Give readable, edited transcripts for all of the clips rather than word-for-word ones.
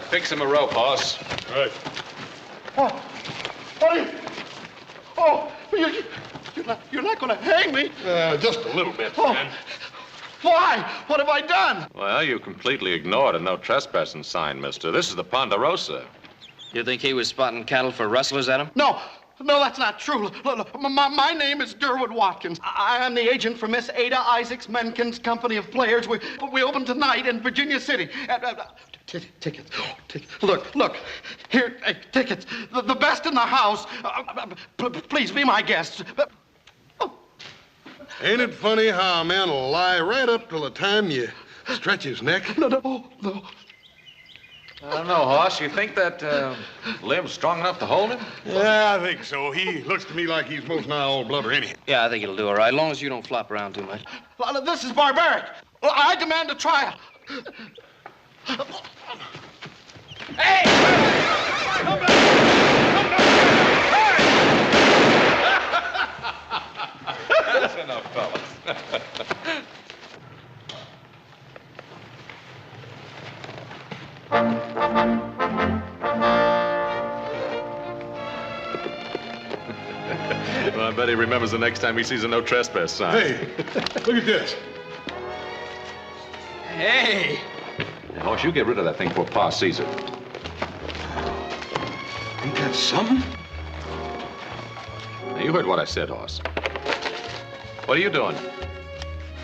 Right, fix him a rope, boss. Right. What are you? Oh, you're not going to hang me. Just a little bit, friend. Why? What have I done? Well, you completely ignored a no trespassing sign, mister. This is the Ponderosa. You think he was spotting cattle for rustlers, Adam? No, that's not true. Look, my name is Durwood Watkins. I am the agent for Miss Adah Menkin's company of players. We open tonight in Virginia City. Tickets. Look. Here, tickets. The best in the house. Please be my guests. Ain't it funny how a man will lie right up till the time you stretch his neck? No. I don't know, Hoss. You think that limb's strong enough to hold him? Yeah, I think so. He looks to me like he's most nigh all blubber anyhow. Yeah, I think it'll do all right, as long as you don't flop around too much. This is barbaric. I demand a trial. Hey! Come back! That's enough, fellas. Well, I bet he remembers the next time he sees a no trespass sign. Hey, look at this. Hey! Hey, Hoss, you get rid of that thing before Pa sees it. Ain't that something? Now, you heard what I said, Hoss. What are you doing?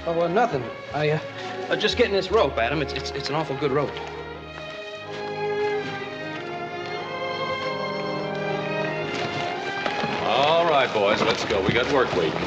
Oh, well, nothing. I just getting this rope, Adam. It's an awful good rope. All right, boys, let's go. We got work waiting.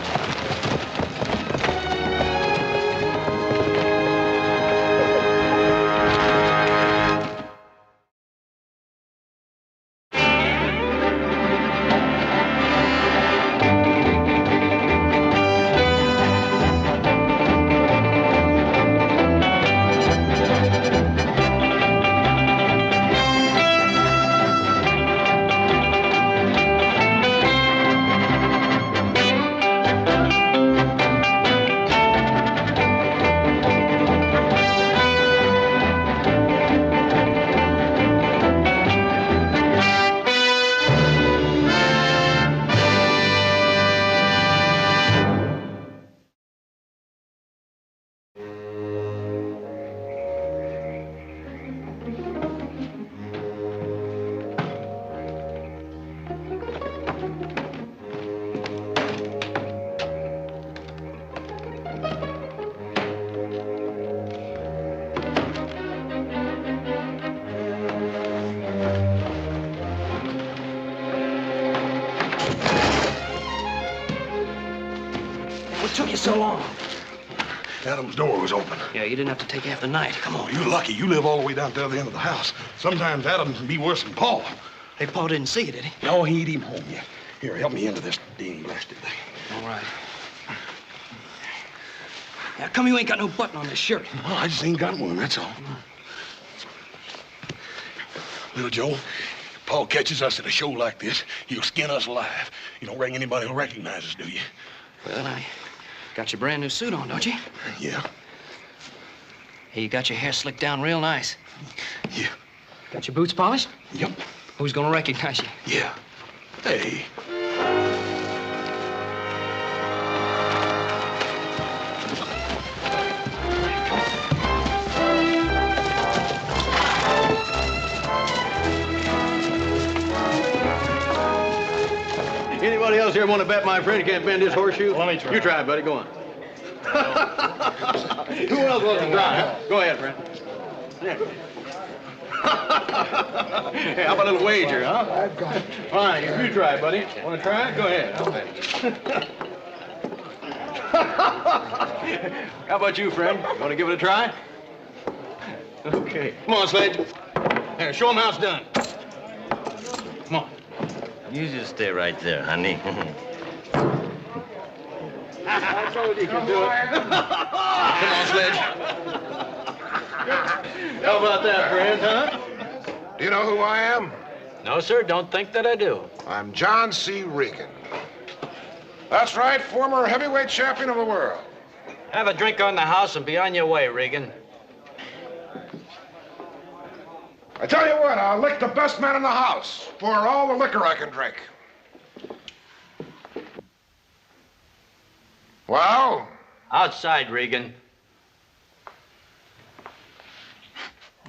What took you so long? Adam's door was open. Yeah, you didn't have to take half the night. Come on. You're lucky. You live all the way down to the other end of the house. Sometimes Adam can be worse than Paul. Hey, Paul didn't see you, did he? No, he ain't even home yet. Here, help me into this dang blasted thing. All right. How come you ain't got no button on this shirt? Well, I just ain't got one, that's all. Little Joe, if Paul catches us at a show like this, he'll skin us alive. You don't reckon anybody will recognize us, do you? Well, I got your brand new suit on, don't you? Yeah. Hey, you got your hair slicked down real nice. Yeah. Got your boots polished? Yep. Who's gonna recognize you? Yeah. Hey. Anybody else here want to bet my friend can't bend his horseshoe? Let me try. You try, buddy. Go on. Who else wants to try? Go ahead, friend. Yeah. Hey, how about a little wager, huh? I've got it. Fine, you try, buddy. Want to try? Go ahead. How about you, friend? Want to give it a try? Okay. Come on, Sledge. Here, show him how it's done. Come on. You just stay right there, honey. I told you could do it. Come on, Sledge. How about that, friend, huh? Do you know who I am? No, sir, don't think that I do. I'm John C. Regan. That's right, former heavyweight champion of the world. Have a drink on the house and be on your way, Regan. I tell you what, I'll lick the best man in the house for all the liquor I can drink. Well? Outside, Regan.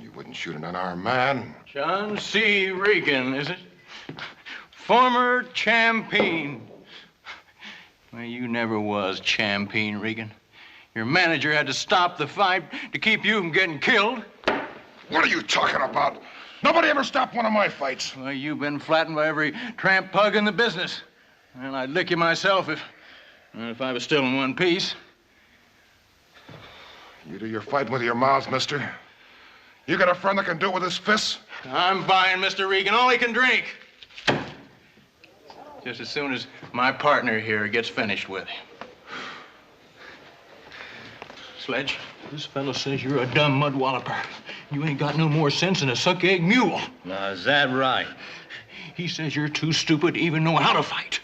You wouldn't shoot an unarmed man. John C. Regan, is it? Former champion. Well, you never was champion, Regan. Your manager had to stop the fight to keep you from getting killed. What are you talking about? Nobody ever stopped one of my fights. Well, you've been flattened by every tramp pug in the business. And I'd lick you myself if I was still in one piece. You do your fighting with your mouths, mister. You got a friend that can do it with his fists? I'm buying Mr. Regan all he can drink. Just as soon as my partner here gets finished with him. Sledge, this fellow says you're a dumb mud walloper. You ain't got no more sense than a suck-egg mule. Now, is that right? He says you're too stupid to even know how to fight.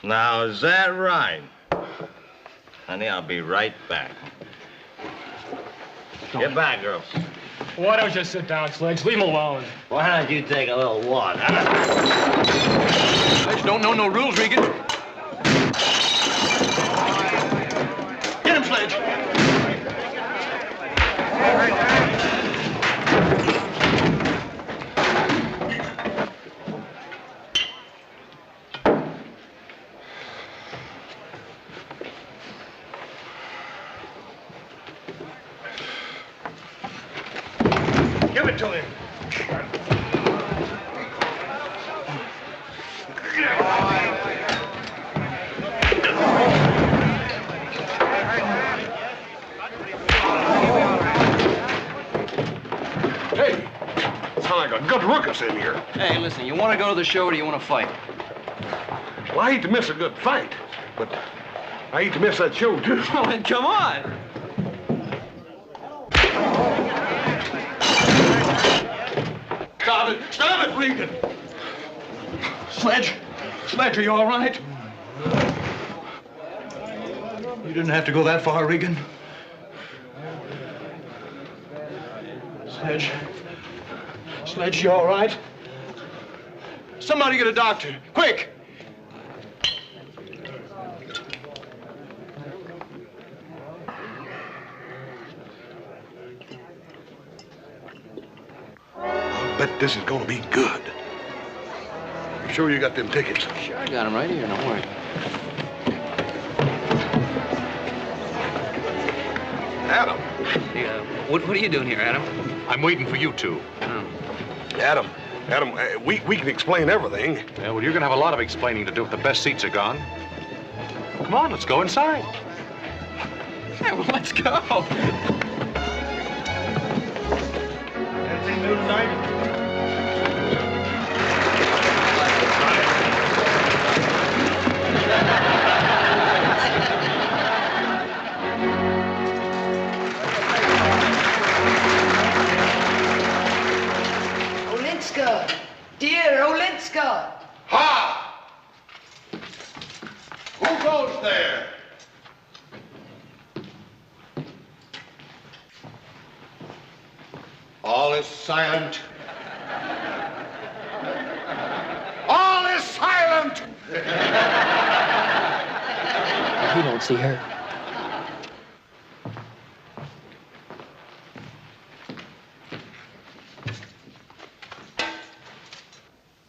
Now, is that right? Honey, I'll be right back. Get back, girls. Why don't you sit down, Sledge? Leave him alone. Why don't you take a little walk? Sledge don't know no rules, Regan. Get him, Sledge. Give it to him. Hey, sound like a good ruckus in here. Hey, listen, you want to go to the show or do you want to fight? Well, I hate to miss a good fight, but I hate to miss that show, too. Well, then come on. Stop it! Stop it, Regan! Sledge! Sledge, are you all right? You didn't have to go that far, Regan. Sledge. Sledge, you all right? Somebody get a doctor, quick! Bet this is gonna be good. You sure you got them tickets? Sure, I got him right here. Don't worry. Adam. Hey, what are you doing here, Adam? I'm waiting for you two. Oh. Adam, we can explain everything. Yeah, well, you're going to have a lot of explaining to do if the best seats are gone. Come on, let's go inside. Yeah, well, let's go. Anything new tonight? Olinska, dear Olinska. Ha! Who goes there? All is silent. All is silent! You don't see her.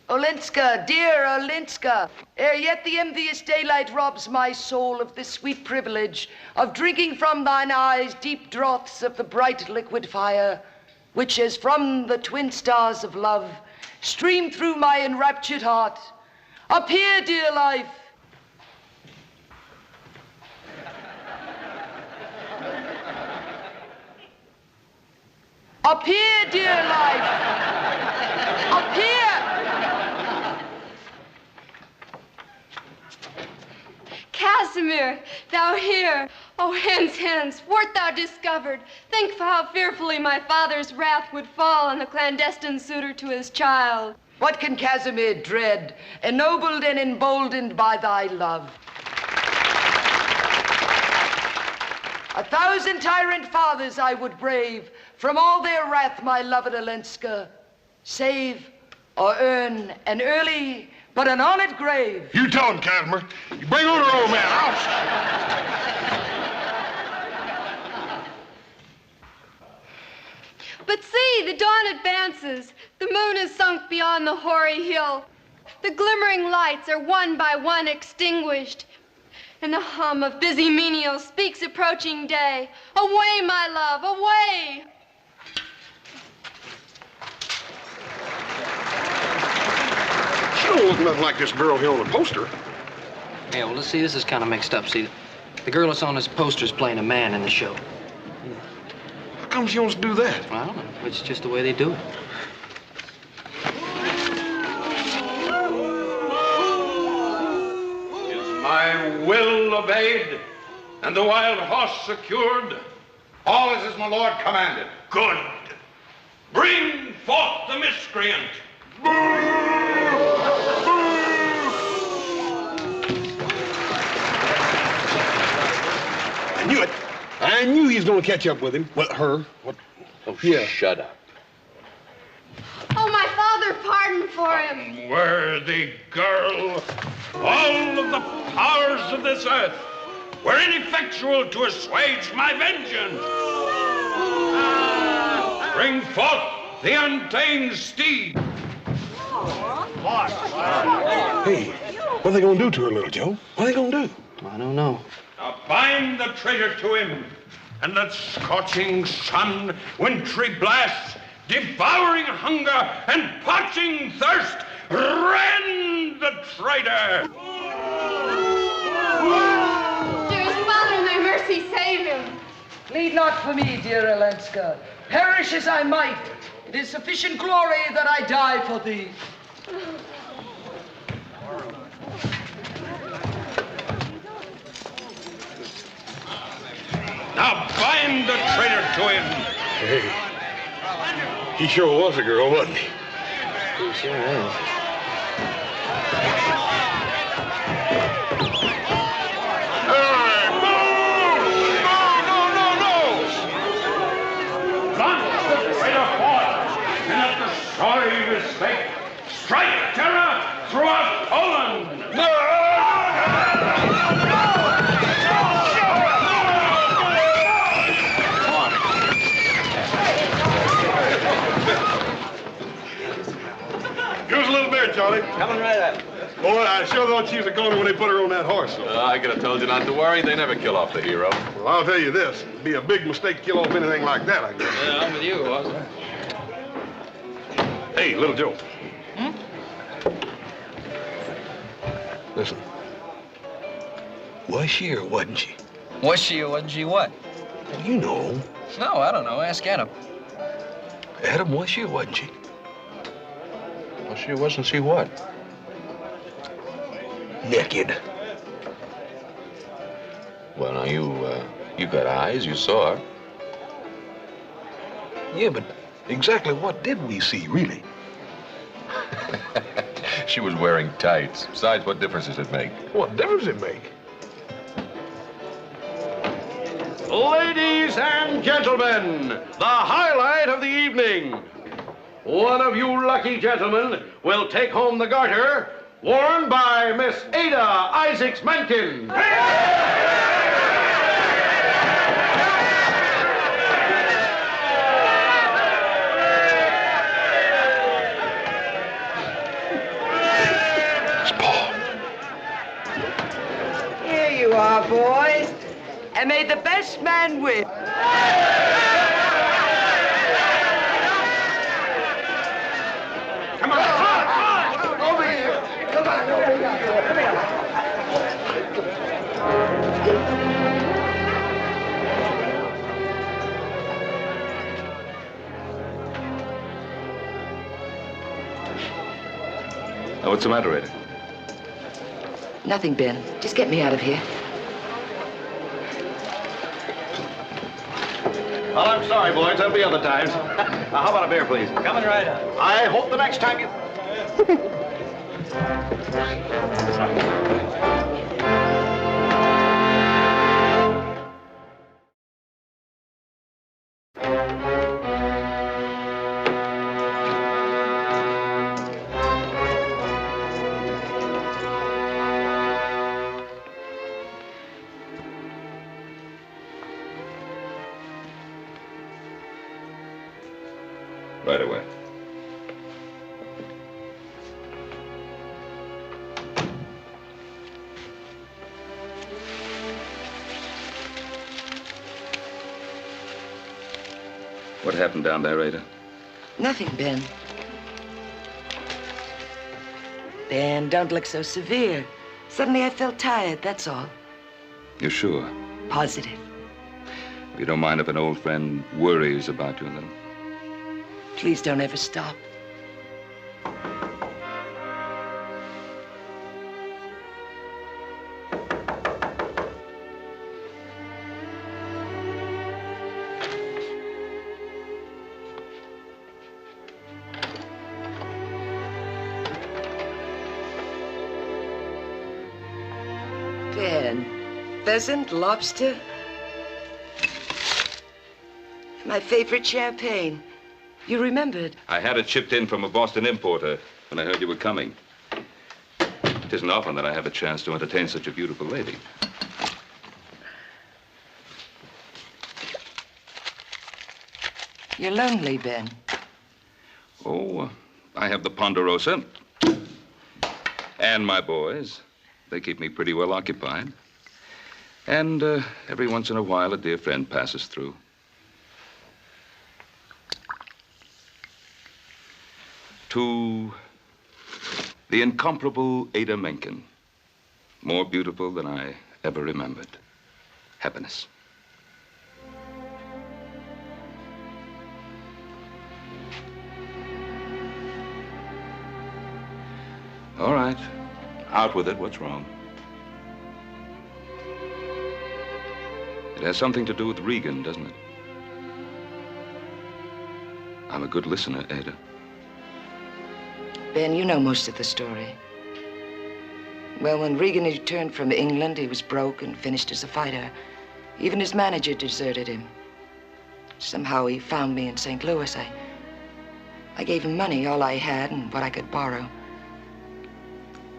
Olinska, dear Olinska, ere yet the envious daylight robs my soul of this sweet privilege of drinking from thine eyes deep draughts of the bright liquid fire, which as from the twin stars of love stream through my enraptured heart. Appear, dear life. Appear, dear life. Appear. Casimir, thou here. Oh, hence, wert thou discovered. Think how fearfully my father's wrath would fall on the clandestine suitor to his child. What can Casimir dread, ennobled and emboldened by thy love? 1,000 tyrant fathers I would brave, from all their wrath, my loved Olenska. save or earn an early but an honored grave. You tell him, Casimir. You bring on her old man. But see, the dawn advances. The moon is sunk beyond the hoary hill. The glimmering lights are one by one extinguished. And the hum of busy menials speaks approaching day. Away, my love, away! She don't look nothing like this girl here on the poster. Yeah, well, let's see, this is kind of mixed up. See, the girl that's on this poster is playing a man in the show. How come she wants to do that? I don't know. It's just the way they do it. My will obeyed, and the wild horse secured. All is as my lord commanded. Good. Bring forth the miscreant. I knew it. I knew he was going to catch up with him. Well, her. What? Oh, yeah. Shut up. Oh, my father, pardon for him. Unworthy girl, all of the powers of this earth were ineffectual to assuage my vengeance. Bring forth the untamed steed. Hey, what are they going to do to her, little Joe? What are they going to do? I don't know. Now bind the traitor to him, and let scorching sun, wintry blasts, devouring hunger, and parching thirst rend the traitor. Dearest father, in thy mercy, save him. Plead not for me, dear Olenska. Perish as I might, it is sufficient glory that I die for thee. Now bind the traitor to him. Hey, he sure was a girl, wasn't he? He sure is. Sorry mistake. Strike terror throughout Poland. Give us a little beer, Charlie. Coming right up. Boy, I sure thought she was a goner when they put her on that horse. I could have told you not to worry. They never kill off the hero. Well, I'll tell you this. It'd be a big mistake to kill off anything like that, I guess. Yeah, I'm with you, wasn't I? Hey, little Joe. Listen. Was she or wasn't she? Was she or wasn't she what? Well, you know. No, I don't know. Ask Adam. Adam, was she or wasn't she? Well, she wasn't she what? Naked. Well, now, you got eyes. You saw her. Yeah, but exactly what did we see, really? She was wearing tights. Besides, what difference does it make? What difference does it make? Ladies and gentlemen, the highlight of the evening. One of you lucky gentlemen will take home the garter worn by Miss Adah Menkin. Here you are, boys. And may the best man win. Come on, over here. Come on, over here. Come here. Now, what's the matter, Eddie? Nothing, Ben. Just get me out of here. Well, I'm sorry, boys. There'll be other times. Now, how about a beer, please? Coming right up. I hope the next time you... Right away. What happened down there, Ada? Nothing, Ben. Ben, don't look so severe. Suddenly I felt tired, that's all. You're sure? Positive. If you don't mind if an old friend worries about you a little. Please don't ever stop. Ben, pheasant, lobster. My favorite champagne. You remembered. I had it shipped in from a Boston importer when I heard you were coming. It isn't often that I have a chance to entertain such a beautiful lady. You're lonely, Ben. Oh, I have the Ponderosa. And my boys. They keep me pretty well occupied. And every once in a while, a dear friend passes through. To the incomparable Adah Menkin, more beautiful than I ever remembered. Happiness. All right. Out with it. What's wrong? It has something to do with Regan, doesn't it? I'm a good listener, Ada. Ben, you know most of the story. Well, when Regan returned from England, he was broke and finished as a fighter. Even his manager deserted him. Somehow he found me in St. Louis. I gave him money, all I had and what I could borrow.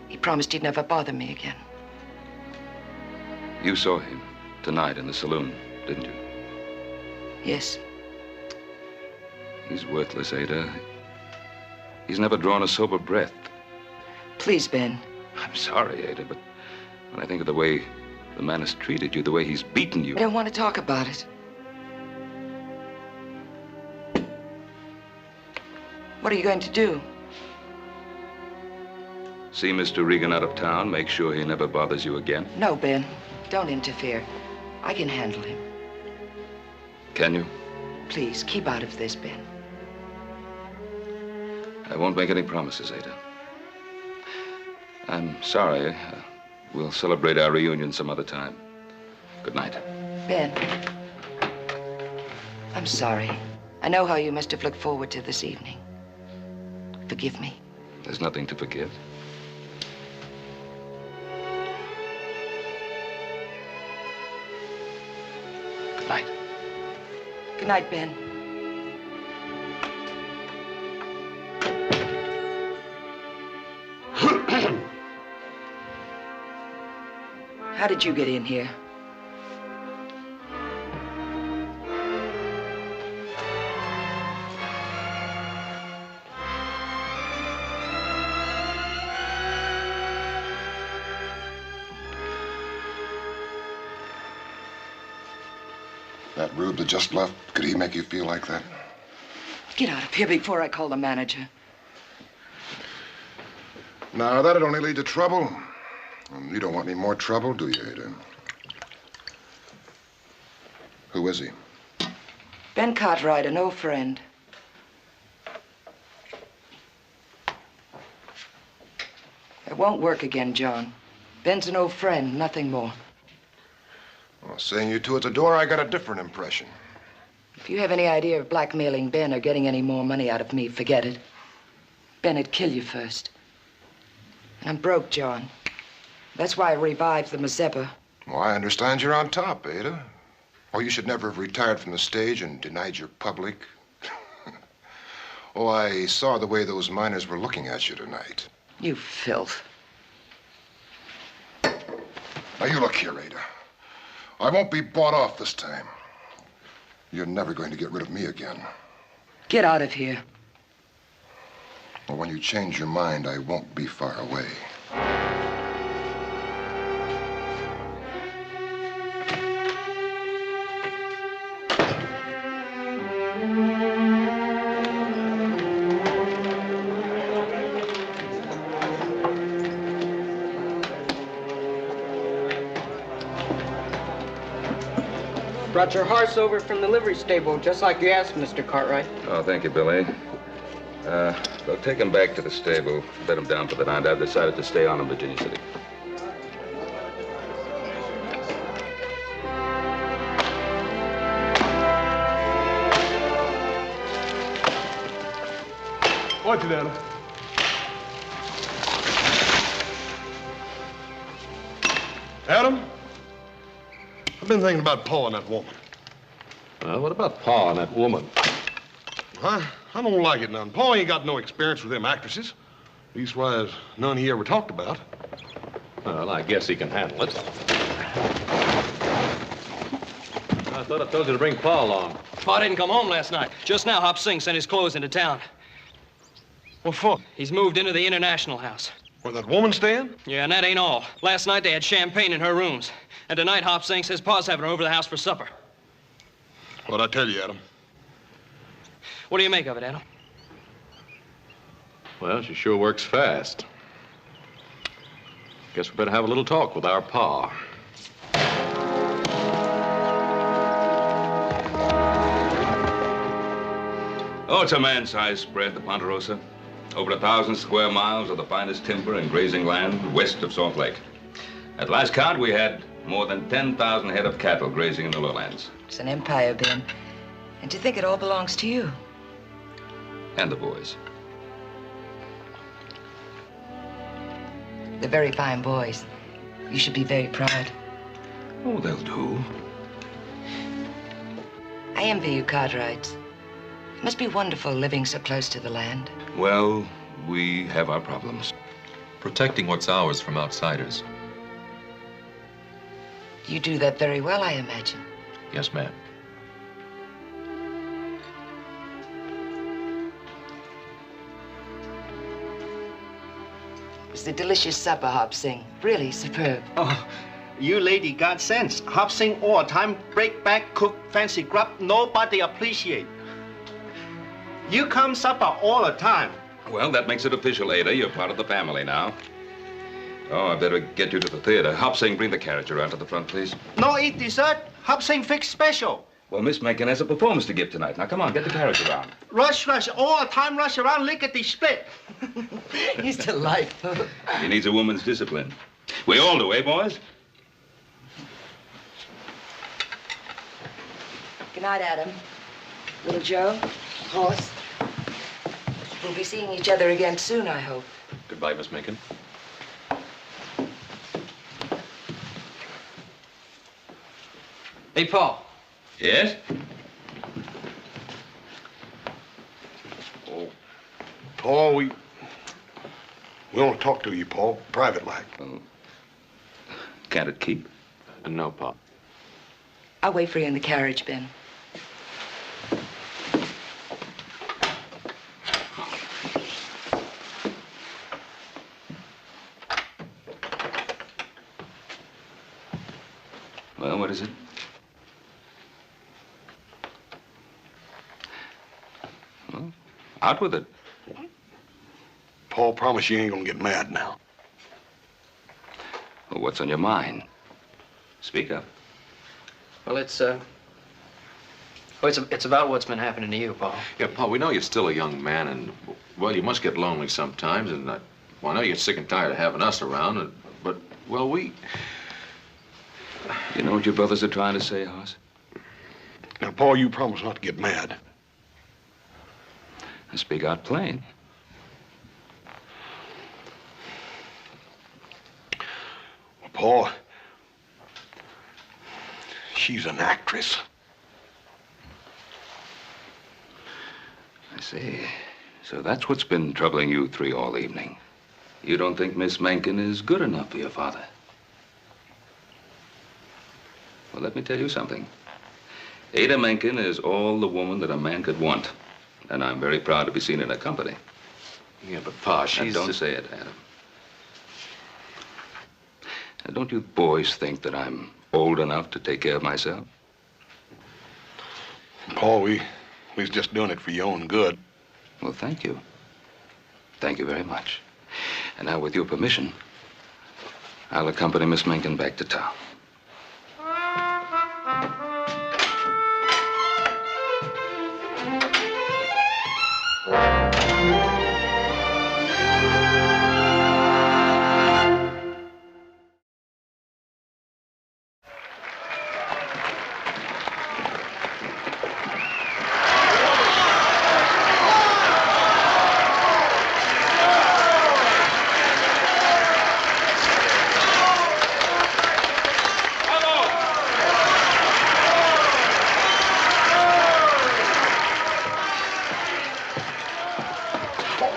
He promised he'd never bother me again. You saw him tonight in the saloon, didn't you? Yes. He's worthless, Ada. He's never drawn a sober breath. Please, Ben. I'm sorry, Ada, but when I think of the way the man has treated you, the way he's beaten you... I don't want to talk about it. What are you going to do? See Mr. Regan out of town, make sure he never bothers you again. No, Ben. Don't interfere. I can handle him. Can you? Please, keep out of this, Ben. I won't make any promises, Ada. I'm sorry. We'll celebrate our reunion some other time. Good night. Ben, I'm sorry. I know how you must have looked forward to this evening. Forgive me. There's nothing to forgive. Good night. Good night, Ben. How did you get in here? That Rube that just left, could he make you feel like that? Get out of here before I call the manager. Now, that'd only lead to trouble. And you don't want any more trouble, do you, Ada? Who is he? Ben Cartwright, an old friend. It won't work again, John. Ben's an old friend, nothing more. Well, seeing you two at the door, I got a different impression. If you have any idea of blackmailing Ben or getting any more money out of me, forget it. Ben'd kill you first. And I'm broke, John. That's why I revived the Mazeppa. Well, I understand you're on top, Ada. Or you should never have retired from the stage and denied your public. Oh, I saw the way those miners were looking at you tonight. You filth. Now, you look here, Ada. I won't be bought off this time. You're never going to get rid of me again. Get out of here. Well, when you change your mind, I won't be far away. Brought your horse over from the livery stable, just like you asked, Mr. Cartwright. Oh, thank you, Billy. They'll take him back to the stable, let him down for the night. I've decided to stay on in Virginia City. Watch it, Adam. Adam? I've been thinking about Pa and that woman. Well, what about Pa and that woman? I don't like it none. Pa ain't got no experience with them actresses. Leastwise, none he ever talked about. Well, I guess he can handle it. I thought I told you to bring Pa along. Pa didn't come home last night. Just now, Hop Singh sent his clothes into town. What for? He's moved into the International House. Where that woman staying? Yeah, and that ain't all. Last night, they had champagne in her rooms. And tonight, Hop Singh says Pa's having her over to the house for supper. What'd I tell you, Adam? What do you make of it, Adam? Well, she sure works fast. Guess we better have a little talk with our Pa. Oh, it's a man-sized spread, the Ponderosa. Over 1,000 square miles of the finest timber and grazing land west of Salt Lake. At last count, we had more than 10,000 head of cattle grazing in the lowlands. It's an empire, Ben. And to think it all belongs to you. And the boys. They're very fine boys. You should be very proud. Oh, they'll do. I envy you, Cartwrights. It must be wonderful living so close to the land. Well, we have our problems. Protecting what's ours from outsiders. You do that very well, I imagine. Yes, ma'am. It's a delicious supper, Hop Singh. Really superb. Oh, you lady got sense. Hop Sing all time, break back, cook, fancy grub, nobody appreciate. You come supper all the time. Well, that makes it official, Ada. You're part of the family now. Oh, I better get you to the theater. Hop Sing, bring the carriage around to the front, please. No eat dessert. Hop Sing fix special. Well, Miss Menkin has a performance to give tonight. Now, come on, get the carriage around. Rush, all the time, rush around, lickety split. He's delightful. He needs a woman's discipline. We all do, eh, boys? Good night, Adam. Little Joe, horse. We'll be seeing each other again soon, I hope. Goodbye, Miss Menkin. Hey, Paul. Yes? Oh, Paul, we want to talk to you, Paul, private-like. Oh. Can't it keep? No, Pa. I'll wait for you in the carriage, Ben. Well, what is it? Well, out with it. Paul, promise you ain't gonna get mad now. Well, what's on your mind? Speak up. Well, it's about what's been happening to you, Paul. Yeah, Pa, we know you're still a young man, and, well, you must get lonely sometimes, and, well, I know you get sick and tired of having us around, but, well, we... You know what your brothers are trying to say, Hoss? Now, Paul, you promise not to get mad. I speak out plain. Well, Paul, she's an actress. I see. So that's what's been troubling you three all evening. You don't think Miss Menkin is good enough for your father? Well, let me tell you something. Adah Menkin is all the woman that a man could want. And I'm very proud to be seen in her company. Yeah, but Pa, Now, she's... don't say it, Adam. Now, don't you boys think that I'm old enough to take care of myself? Paul, we's just doing it for your own good. Well, thank you. Thank you very much. And now, with your permission, I'll accompany Miss Menkin back to town.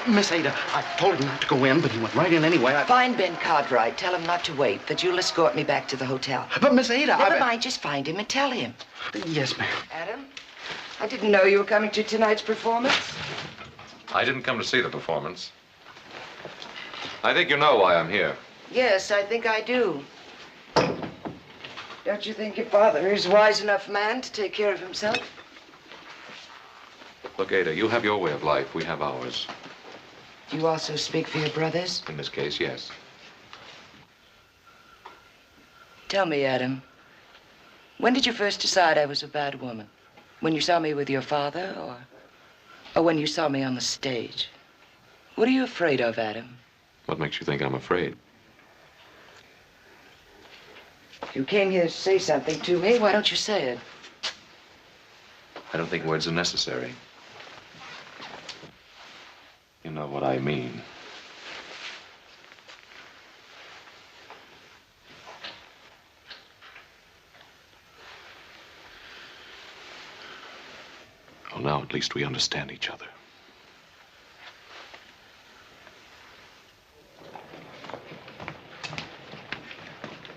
Miss Ada, I told him not to go in, but he went right in anyway. Find Ben Cartwright. Tell him not to wait, that you'll escort me back to the hotel. But, Miss Ada, Never mind, just find him and tell him. Yes, ma'am. Adam, I didn't know you were coming to tonight's performance. I didn't come to see the performance. I think you know why I'm here. Yes, I think I do. Don't you think your father is a wise enough man to take care of himself? Look, Ada, you have your way of life. We have ours. You also speak for your brothers? In this case, yes. Tell me, Adam, when did you first decide I was a bad woman? When you saw me with your father, or when you saw me on the stage? What are you afraid of, Adam? What makes you think I'm afraid? You came here to say something to me. Why don't you say it? I don't think words are necessary. You know what I mean. Well, now at least we understand each other.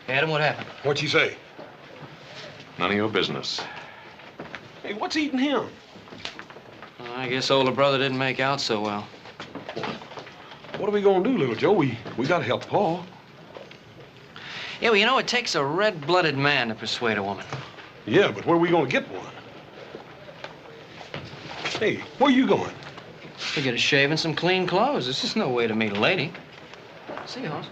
Adam, what happened? What'd she say? None of your business. Hey, what's eating him? Well, I guess older brother didn't make out so well. What are we gonna do, little Joe? We gotta help Paul. Yeah, well, you know, it takes a red-blooded man to persuade a woman. Yeah, but where are we gonna get one? Hey, where you going? To get a shave and some clean clothes. This is no way to meet a lady. See you, Hoss.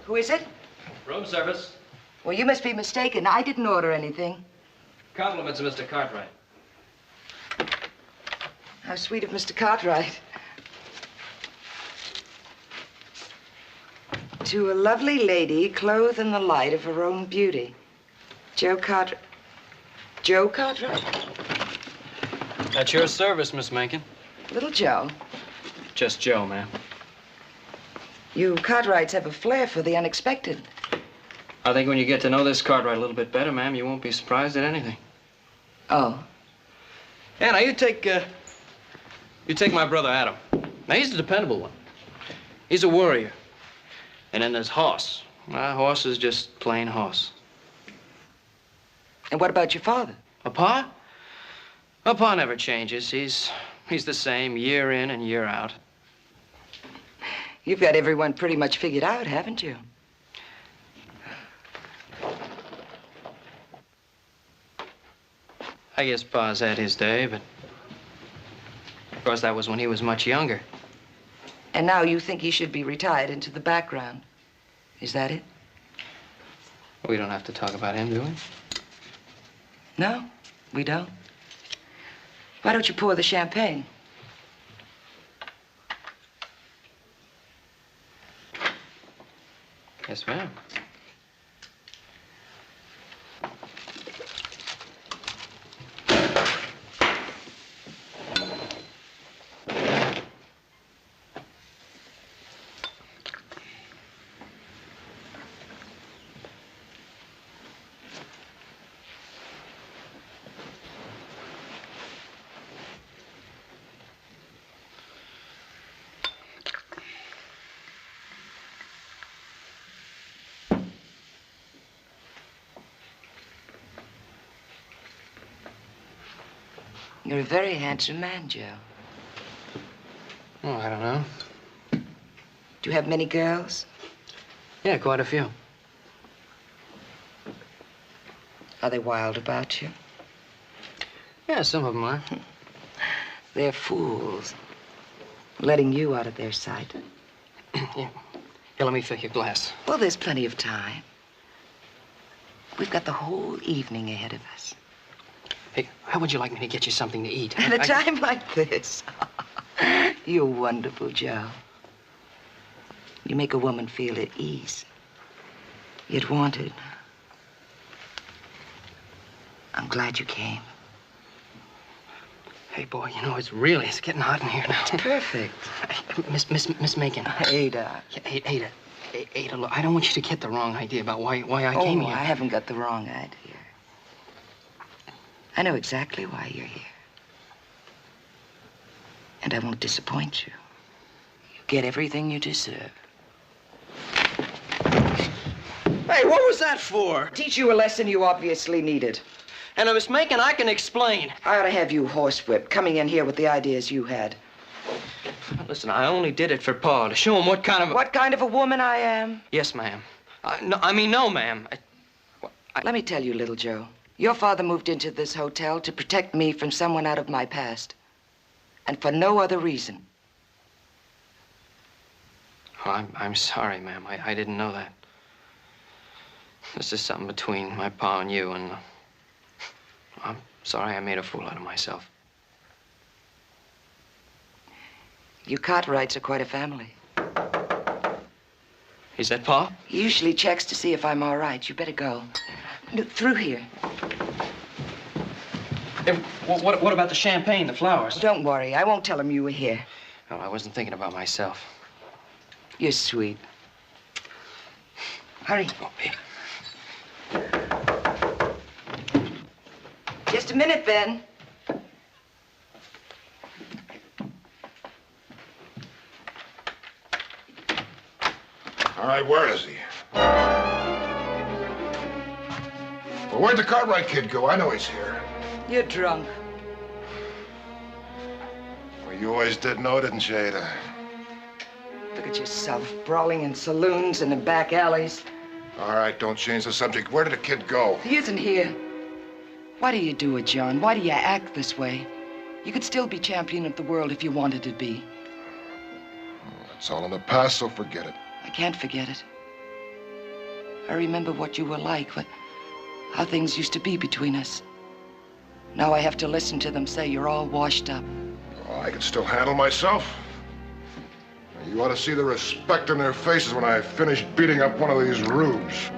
Who is it? Room service. Well, you must be mistaken. I didn't order anything. Compliments of Mr. Cartwright. How sweet of Mr. Cartwright. To a lovely lady clothed in the light of her own beauty. Joe Cartwright. Joe Cartwright? At your service, Miss Menkin. Little Joe. Just Joe, ma'am. You Cartwrights have a flair for the unexpected. I think when you get to know this Cartwright a little bit better, ma'am, you won't be surprised at anything. Oh. Yeah, now you take my brother Adam. Now he's the dependable one. He's a worrier. And then there's Hoss. My Hoss is just plain Hoss. And what about your father? A Pa? A Pa never changes. He's the same year in and year out. You've got everyone pretty much figured out, haven't you? I guess Pa's had his day, but of course that was when he was much younger. And now you think he should be retired into the background. Is that it? We don't have to talk about him, do we? No, we don't. Why don't you pour the champagne? Yes, ma'am. You're a very handsome man, Joe. Oh, I don't know. Do you have many girls? Yeah, quite a few. Are they wild about you? Yeah, some of them are. They're fools, letting you out of their sight. Yeah. Here, let me fill your glass. Well, there's plenty of time. We've got the whole evening ahead of us. Hey, how would you like me to get you something to eat? At a time like this. You're wonderful, Joe. You make a woman feel at ease, yet wanted. I'm glad you came. Hey, boy, you know, it's getting hot in here now. It's perfect. Miss Menkin. Ada. Yeah, Ada, look, I don't want you to get the wrong idea about why I came here. I haven't got the wrong idea. I know exactly why you're here. And I won't disappoint you. You get everything you deserve. Hey, what was that for? Teach you a lesson you obviously needed. And Miss Menkin, I can explain. I ought to have you horsewhipped, coming in here with the ideas you had. Listen, I only did it for Pa, to show him what kind of... What kind of a woman I am? Yes, ma'am. No, ma'am. Let me tell you, little Joe. Your father moved into this hotel to protect me from someone out of my past. And for no other reason. Oh, I'm sorry, ma'am. I didn't know that. This is something between my pa and you, and I'm sorry I made a fool out of myself. You Cartwrights are quite a family. Is that Pa? He usually checks to see if I'm all right. You better go. No, through here. Hey, what about the champagne, the flowers? Don't worry. I won't tell him you were here. Oh, I wasn't thinking about myself. You're sweet. Hurry. Oh, baby. Just a minute, Ben. All right, where is he? Well, where'd the Cartwright kid go? I know he's here. You're drunk. Well, you always did know, didn't you, Ada? Look at yourself, brawling in saloons and in back alleys. All right, don't change the subject. Where did the kid go? He isn't here. Why do you do it, John? Why do you act this way? You could still be champion of the world if you wanted to be. It's all in the past, so forget it. I can't forget it. I remember what you were like, how things used to be between us. Now I have to listen to them say you're all washed up. Oh, I can still handle myself. You ought to see the respect in their faces when I finish beating up one of these rubes.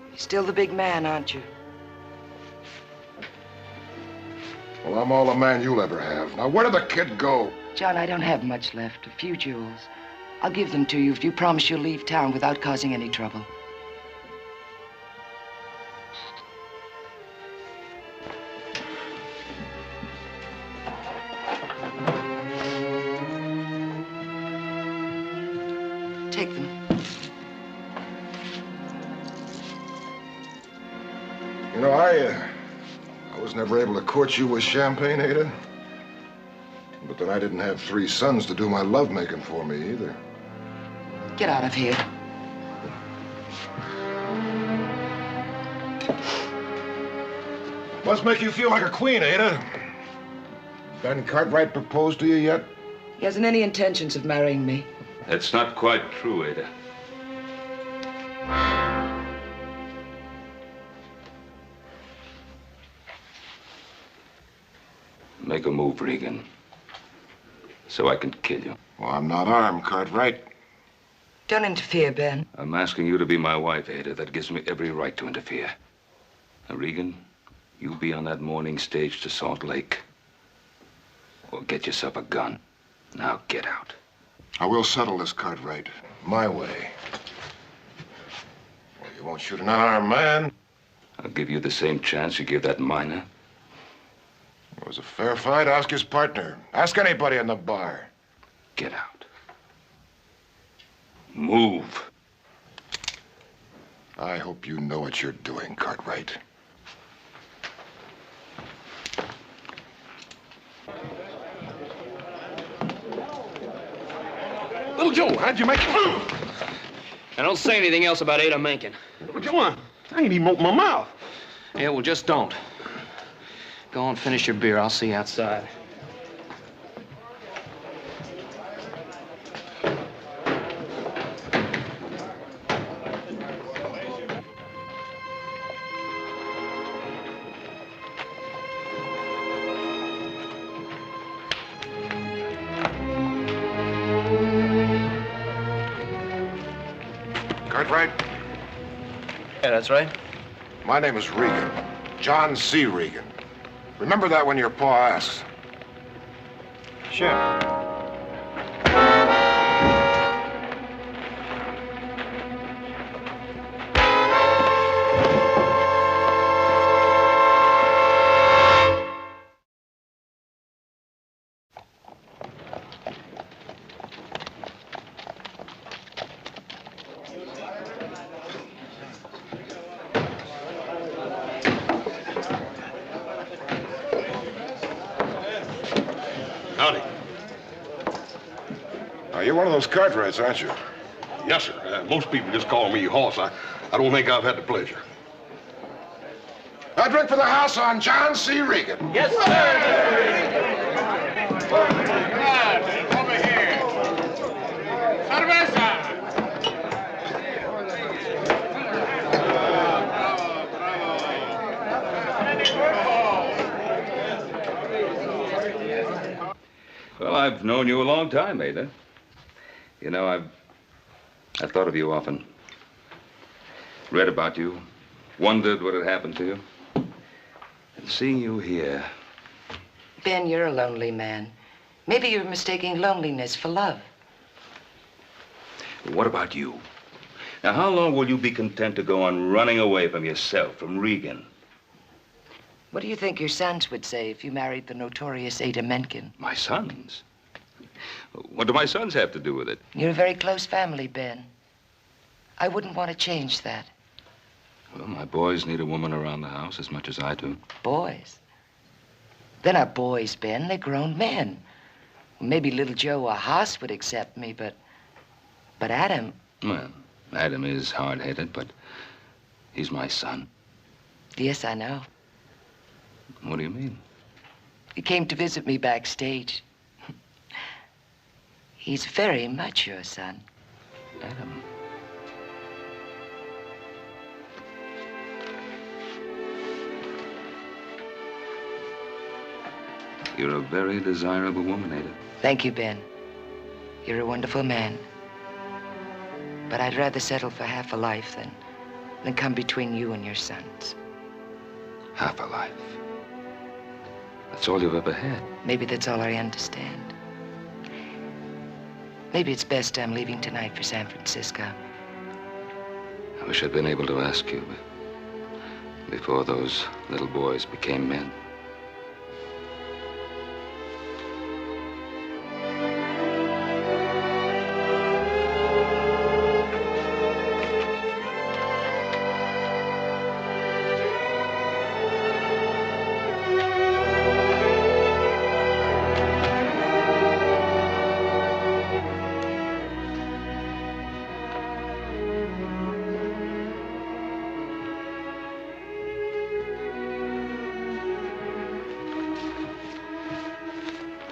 You're still the big man, aren't you? Well, I'm all the man you'll ever have. Now, where did the kid go? John, I don't have much left. A few jewels. I'll give them to you if you promise you'll leave town without causing any trouble. Take them. You know, I was never able to court you with champagne, Ada. But then I didn't have 3 sons to do my lovemaking for me either. Get out of here. Must make you feel like a queen, Ada. Ben Cartwright proposed to you yet? He hasn't any intentions of marrying me. That's not quite true, Ada. Make a move, Regan, so I can kill you. Well, I'm not armed, Cartwright. Don't interfere, Ben. I'm asking you to be my wife, Ada. That gives me every right to interfere. Now, Regan, you be on that morning stage to Salt Lake. Or get yourself a gun. Now, get out. I will settle this, Cartwright. My way. Well, you won't shoot an unarmed man. I'll give you the same chance you give that miner. It was a fair fight. Ask his partner. Ask anybody in the bar. Get out. Move. I hope you know what you're doing, Cartwright. Little Joe, how'd you make it? And don't say anything else about Adah Menkin. Little Joe, I ain't even opened my mouth. Yeah, well, just don't. Go on, finish your beer. I'll see you outside. Cartwright? Yeah, that's right. My name is Regan. John C. Regan. Remember that when your pa asks. Sure. Howdy. You're one of those Cartwrights, aren't you? Yes, sir. Most people just call me Hoss. I don't think I've had the pleasure. I drink for the house on John C. Regan. Yes, Over here. Cerveza. Well, I've known you a long time, Adah. You know, I've thought of you often. Read about you. Wondered what had happened to you. And seeing you here. Ben, you're a lonely man. Maybe you're mistaking loneliness for love. What about you? Now, how long will you be content to go on running away from yourself, from Regan? What do you think your sons would say if you married the notorious Adah Menkin? My sons? What do my sons have to do with it? You're a very close family, Ben. I wouldn't want to change that. Well, my boys need a woman around the house as much as I do. Boys? They're not boys, Ben. They're grown men. Maybe little Joe or Haas would accept me, but Adam... Well, Adam is hard-headed, but he's my son. Yes, I know. What do you mean? He came to visit me backstage. He's very much your son. Adam. You're a very desirable woman, Adah. Thank you, Ben. You're a wonderful man. But I'd rather settle for half a life than come between you and your sons. Half a life. That's all you've ever had. Maybe that's all I understand. Maybe it's best I'm leaving tonight for San Francisco. I wish I'd been able to ask you before those little boys became men.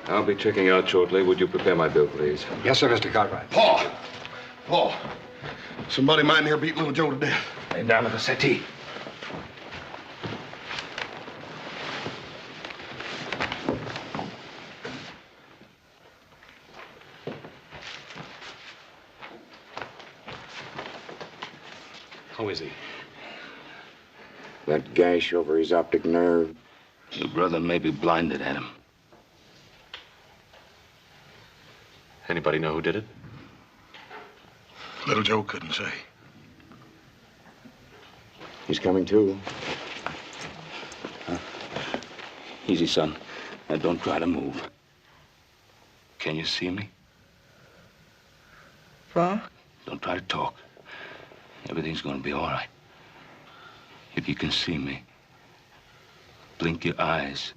I'll be checking out shortly. Would you prepare my bill, please? Yes, sir, Mr. Cartwright. Paul, somebody might in here beat little Joe to death. Lay him down at the settee. How is he? That gash over his optic nerve. Your brother may be blinded, Adam. Anybody know who did it? Little Joe couldn't say. He's coming too. Easy, son. Now, don't try to move. Can you see me? Pa? Don't try to talk. Everything's gonna be all right. If you can see me, blink your eyes.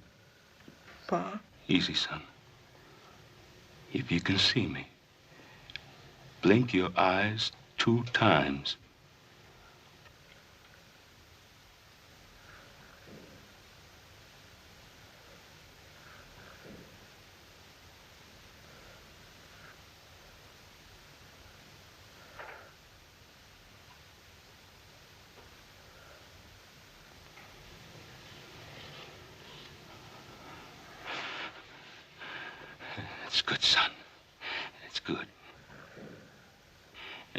Pa? Easy, son. If you can see me, blink your eyes 2 times. It's good, son. It's good.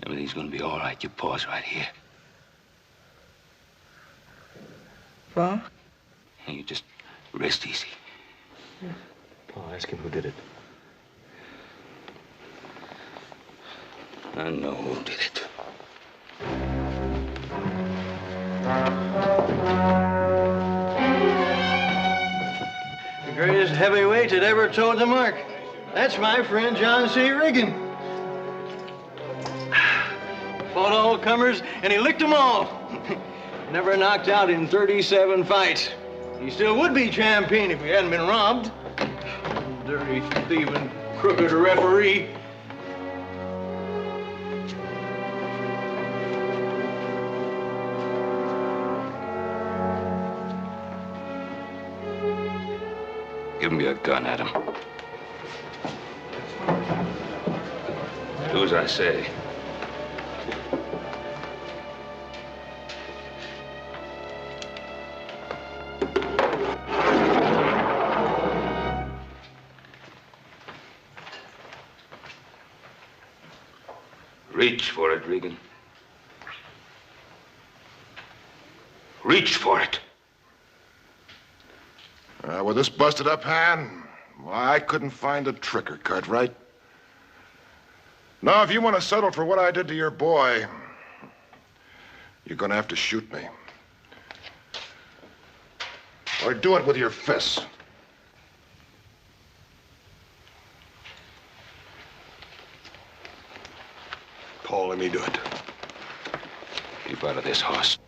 Everything's gonna be all right. You pause right here. Pa? And you just rest easy. Pa, ask him who did it. I know who did it. The greatest heavyweight that ever towed the mark. That's my friend John C. Regan. Fought all comers, and he licked them all. Never knocked out in 37 fights. He still would be champion if he hadn't been robbed. Dirty, thieving, crooked referee. Give me your gun, Adam. Do as I say. Reach for it, Regan. Reach for it. With this busted up hand, why, I couldn't find a trigger, Cartwright. Now, if you want to settle for what I did to your boy, you're gonna have to shoot me. Or do it with your fists. Paul, let me do it. Keep out of this, horse.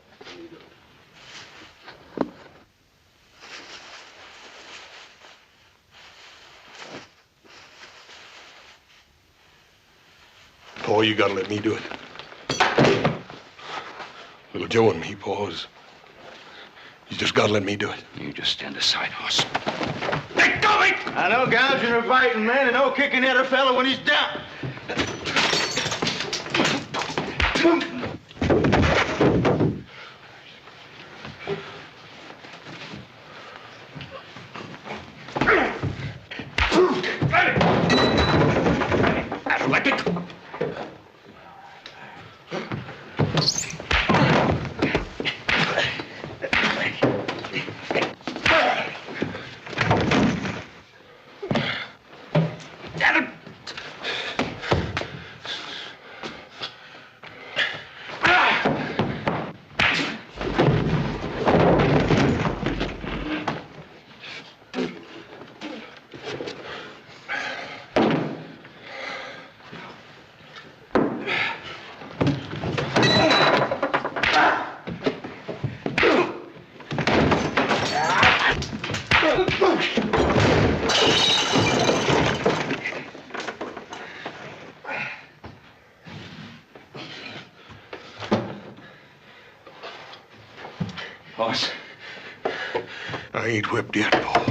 Paul, you gotta let me do it. Little Joe and me, Paul, you just gotta let me do it. You just stand aside, horse. Let go of it! I know gouging or fighting, man, and no kicking at a fella when he's down. Horse. I ain't whipped yet, Paul.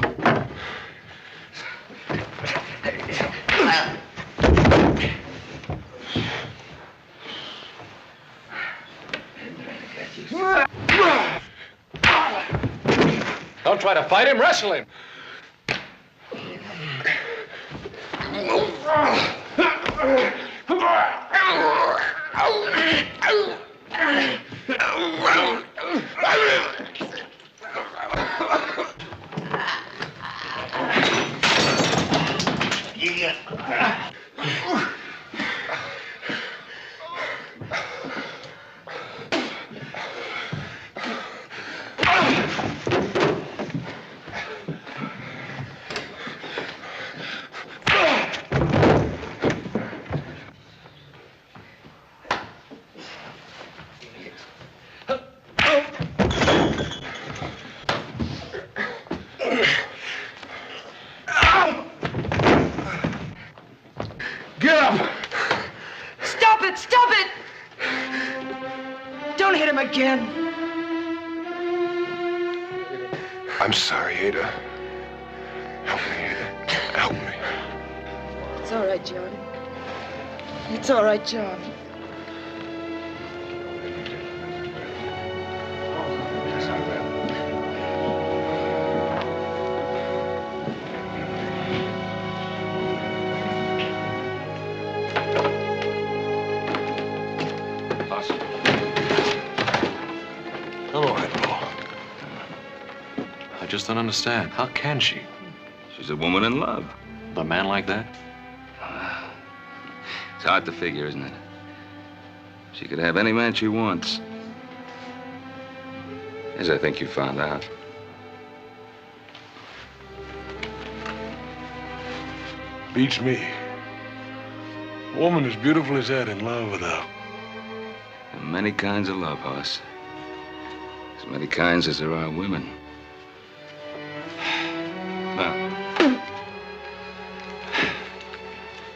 Don't try to fight him, wrestle him. Stop it! Stop it! Don't hit him again. I'm sorry, Ada. Help me, Ada. Help me. It's all right, John. It's all right, John. I'm all right, Paul. I just don't understand. How can she? She's a woman in love. With a man like that? It's hard to figure, isn't it? She could have any man she wants. As I think you found out. Beats me. A woman as beautiful as that in love without. There are many kinds of love, Hoss. As many kinds as there are women. Now,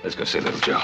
let's go see little Joe.